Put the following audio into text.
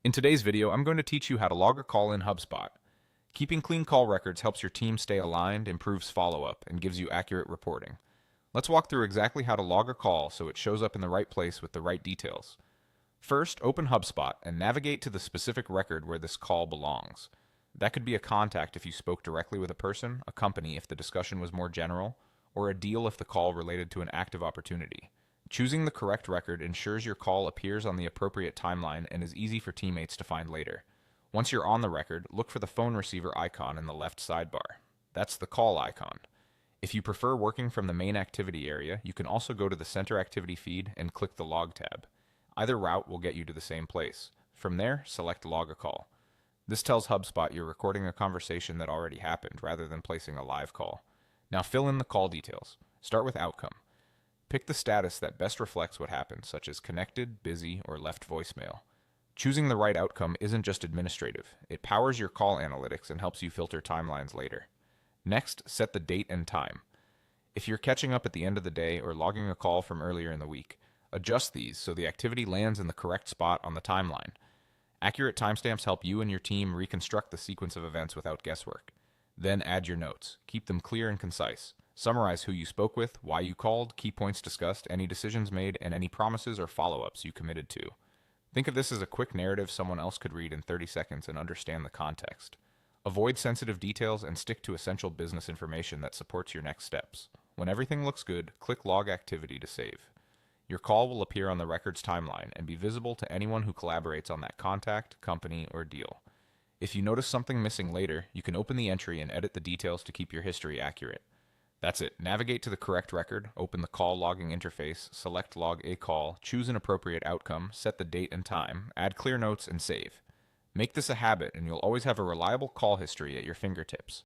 In today's video, I'm going to teach you how to log a call in HubSpot. Keeping clean call records helps your team stay aligned, improves follow-up, and gives you accurate reporting. Let's walk through exactly how to log a call so it shows up in the right place with the right details. First, open HubSpot and navigate to the specific record where this call belongs. That could be a contact if you spoke directly with a person, a company if the discussion was more general, or a deal if the call related to an active opportunity. Choosing the correct record ensures your call appears on the appropriate timeline and is easy for teammates to find later. Once you're on the record, look for the phone receiver icon in the left sidebar. That's the call icon. If you prefer working from the main activity area, you can also go to the center activity feed and click the log tab. Either route will get you to the same place. From there, select log a call. This tells HubSpot you're recording a conversation that already happened rather than placing a live call. Now fill in the call details. Start with outcome. Pick the status that best reflects what happened, such as connected, busy, or left voicemail. Choosing the right outcome isn't just administrative. It powers your call analytics and helps you filter timelines later. Next, set the date and time. If you're catching up at the end of the day or logging a call from earlier in the week, adjust these so the activity lands in the correct spot on the timeline. Accurate timestamps help you and your team reconstruct the sequence of events without guesswork. Then add your notes. Keep them clear and concise. Summarize who you spoke with, why you called, key points discussed, any decisions made, and any promises or follow-ups you committed to. Think of this as a quick narrative someone else could read in 30 seconds and understand the context. Avoid sensitive details and stick to essential business information that supports your next steps. When everything looks good, click Log Activity to save. Your call will appear on the record's timeline and be visible to anyone who collaborates on that contact, company, or deal. If you notice something missing later, you can open the entry and edit the details to keep your history accurate. That's it. Navigate to the correct record, open the call logging interface, select log a call, choose an appropriate outcome, set the date and time, add clear notes, and save. Make this a habit and you'll always have a reliable call history at your fingertips.